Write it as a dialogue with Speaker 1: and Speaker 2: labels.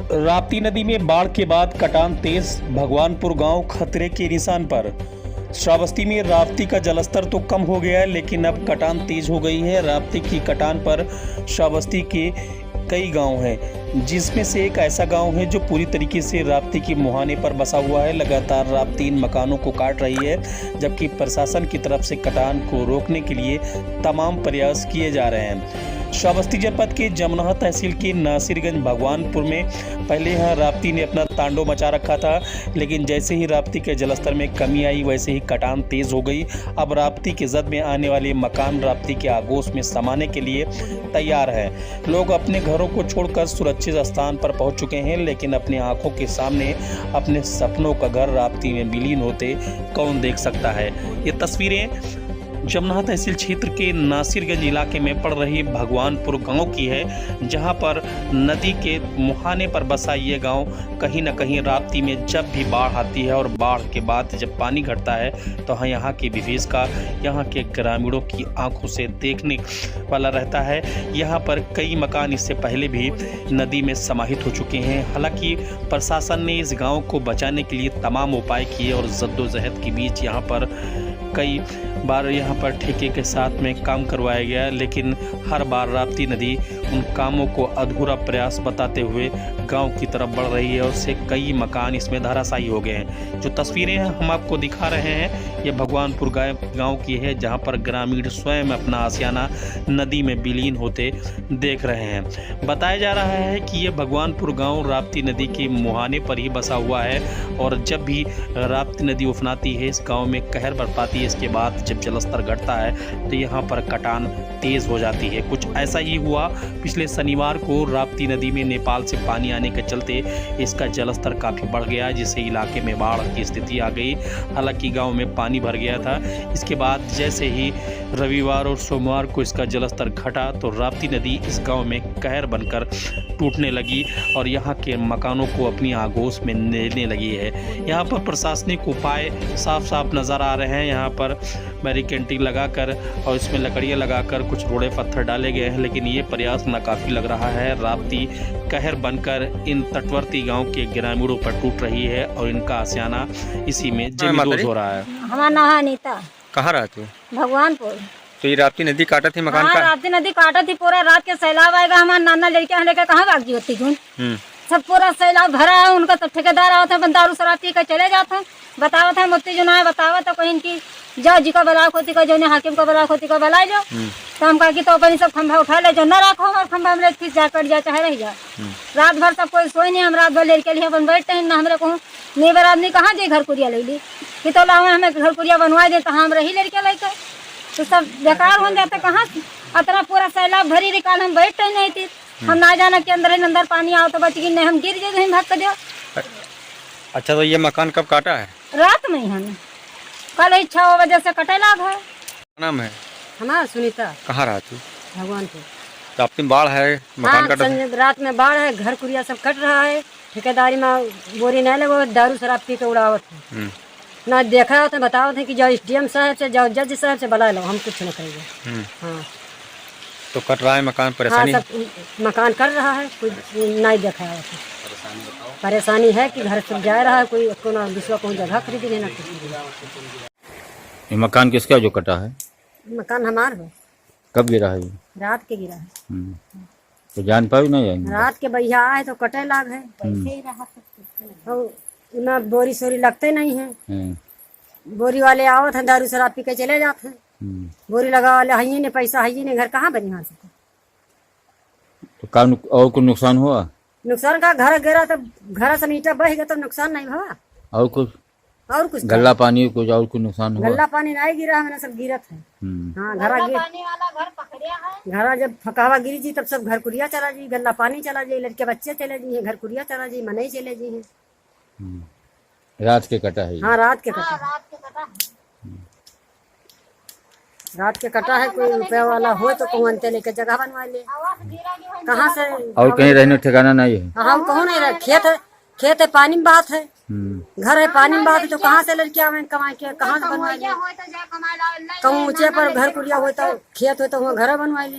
Speaker 1: राप्ती नदी में बाढ़ के बाद कटान तेज, भगवानपुर गांव खतरे के निशान पर। श्रावस्ती में राप्ती का जलस्तर तो कम हो गया है, लेकिन अब कटान तेज हो गई है। राप्ती की कटान पर श्रावस्ती के कई गांव हैं, जिसमें से एक ऐसा गांव है जो पूरी तरीके से राप्ती के मुहाने पर बसा हुआ है। लगातार राप्ती इन मकानों को काट रही है, जबकि प्रशासन की तरफ से कटान को रोकने के लिए तमाम प्रयास किए जा रहे हैं। श्रावस्ती जनपद के जमनाहा तहसील के नासिरगंज भगवानपुर में पहले यहाँ राप्ती ने अपना तांडव मचा रखा था, लेकिन जैसे ही राप्ती के जलस्तर में कमी आई, वैसे ही कटान तेज हो गई। अब राप्ती के जद में आने वाले मकान राप्ती के आगोश में समाने के लिए तैयार हैं। लोग अपने घरों को छोड़कर सुरक्षित स्थान पर पहुंच चुके हैं, लेकिन अपनी आंखों के सामने अपने सपनों का घर राप्ती में विलीन होते कौन देख सकता है। ये तस्वीरें जमनाहा तहसील क्षेत्र के नासिरगंज इलाके में पड़ रही भगवानपुर गांव की है, जहां पर नदी के मुहाने पर बसा ये गांव कहीं न कहीं राप्ती में जब भी बाढ़ आती है और बाढ़ के बाद जब पानी घटता है तो यहाँ के विवेश का, यहाँ के ग्रामीणों की आंखों से देखने वाला रहता है। यहाँ पर कई मकान इससे पहले भी नदी में समाहित हो चुके हैं। हालांकि प्रशासन ने इस गाँव को बचाने के लिए तमाम उपाय किए और जद्दोजहद के बीच यहाँ पर कई बार यहाँ पर ठेके के साथ में काम करवाया गया, लेकिन हर बार राप्ती नदी उन कामों को अधूरा प्रयास बताते हुए गांव की तरफ बढ़ रही है और उससे कई मकान इसमें धराशायी हो गए हैं। जो तस्वीरें हम आपको दिखा रहे हैं, ये भगवानपुर गांव की है, जहां पर ग्रामीण स्वयं अपना आशियाना नदी में विलीन होते देख रहे हैं। बताया जा रहा है कि ये भगवानपुर गाँव राप्ती नदी के मुहाने पर ही बसा हुआ है और जब भी राप्ती नदी उफनाती है, इस गाँव में कहर बरपाती है। इसके बाद जब जलस्तर घटता है तो यहाँ पर कटान तेज हो जाती है। कुछ ऐसा ही हुआ पिछले शनिवार को। राप्ती नदी में नेपाल से पानी आने के चलते इसका जलस्तर काफ़ी बढ़ गया, जिससे इलाके में बाढ़ की स्थिति आ गई। हालांकि गांव में पानी भर गया था। इसके बाद जैसे ही रविवार और सोमवार को इसका जलस्तर घटा तो राप्ती नदी इस गाँव में कहर बनकर टूटने लगी और यहाँ के मकानों को अपनी आगोश में लेने लगी है। यहाँ पर प्रशासनिक उपाय साफ साफ नज़र आ रहे हैं। यहाँ पर बैरिकेडिंग लगाकर और इसमें लकड़ियाँ लगाकर कुछ रोड़े पत्थर डाले गए हैं, लेकिन ये प्रयास नाकाफी लग रहा है। राप्ती कहर बनकर इन तटवर्ती गांव के ग्रामीणों पर टूट रही है और इनका आशियाना इसी में जमींदोज हो रहा है।
Speaker 2: हमारा नाम अनीता।
Speaker 3: कहाँ रहते हो?
Speaker 2: भगवानपुर।
Speaker 3: तो ये राप्ती नदी काटा थी मकान का?
Speaker 2: राप्ती नदी काटा थी, पूरा रात के सैलाब आएगा। हमारा नाना लड़के लेकर कहाँ भाग होती हूँ, सब पूरा सैलाब भरा है। उनका तो ठेकेदार आवत है, दारू शराब पी कर चले जाते हैं। बतावत है मुफ्ती जो ना बतावत तो कहीं की जाओ जी का बलाक होती का, जो हाकिम का बलाक होती का बला जाओ। तो हम कहा कि तो अपनी सब खंभा उठा ले, जो न रखो हमारे खंभा में फिर जा कट जाए चाहे रह जाए। रात भर सब कोई सोई नहीं, हम रात भर लेके लिए अपन बैठते हैं। ना हमरे कहूँ नेबर आदमी कहाँ जाए घर कुरिया ले ली कि तो लावा हमें घर कुरिया बनवा दे, तो हम रही लड़के लेकर तो सब बेकार हो जाते। कहाँ अतना पूरा सैलाब भरी निकाल हम बैठते नहीं थी। हम ना जाना कि अंदर पानी आओ तो बच गई, नहीं हम गिर जाए भाग कर जाओ।
Speaker 3: अच्छा, तो ये मकान कब काटा है?
Speaker 2: रात में ही हमें कल 6 बजे से कटे लाभ है।
Speaker 3: नाम है
Speaker 2: हमारा सुनीता।
Speaker 3: कहाँ रहती?
Speaker 2: भगवानपुर।
Speaker 3: राप्ती में बाढ़ है, मकान कटा?
Speaker 2: रात में बाढ़ है, घर कुरिया सब कट रहा है। ठेकेदारी में बोरी नहीं लगो, दारू शराब पी के उड़ावत है। ना देखा होता बताओ थे कि जाओ SDM साहब से, जाओ जज साहब से बुला लो, हम कुछ नहीं करेंगे। हाँ, तो
Speaker 3: कट रहा है मकान, परेशानी?
Speaker 2: हाँ, सब मकान कर रहा है, कोई नहीं देखा है। परेशानी है कि घर से जा रहा है, कोई को ना दूसरा कोई जगह खरीद लेना।
Speaker 3: ये मकान किसका जो कटा है?
Speaker 2: मकान हमारा है।
Speaker 3: कब गिरा है?
Speaker 2: रात के गिरा है।
Speaker 3: तो जान पाई नहीं जाएंगे?
Speaker 2: रात के भैया आए तो कटे लाग है। पैसे ही रहा तो ना बोरी सोरी लगते नहीं है। बोरी वाले आवत है, दारू शराब पी के चले जाते हैं। बोरी लगा वाले है नहीं, पैसा है नहीं, घर कहाँ बनी सकते।
Speaker 3: तो काम और कुछ नुकसान हुआ?
Speaker 2: नुकसान का घर गिरा तो घर से ईटा बह गया तो नुकसान नहीं हुआ।
Speaker 3: और कुछ गल्ला पानी कुछ और कुछ नुकसान हुआ?
Speaker 2: गल्ला पानी नहीं गिरा, मैंने सब गिरत है। हाँ, घरा जब फकावा गिरी जी तब सब घर कुरिया चला जी, गल्ला पानी चला जी, लड़के बच्चे चले जी, घर कुरिया चला जी, मने चले जी है।
Speaker 3: रात के कटा है? हाँ, रात के कटा।
Speaker 2: रात के कटा है। कोई रुपया वाला हो तो कहूँ अंते लेके जगह बनवा ले। कहाँ से
Speaker 3: और कहीं रहने ठिकाना नहीं है?
Speaker 2: हम कहूँ नहीं रहे, खेत है, पानी में बात है, घर है, पानी में बात है, तो कहाँ से लड़के आवे कमा के, कहाँ से बनवा ले। कहूँ ऊंचे पर घर कुरिया हो तो खेत हो तो वहाँ घर बनवा ले।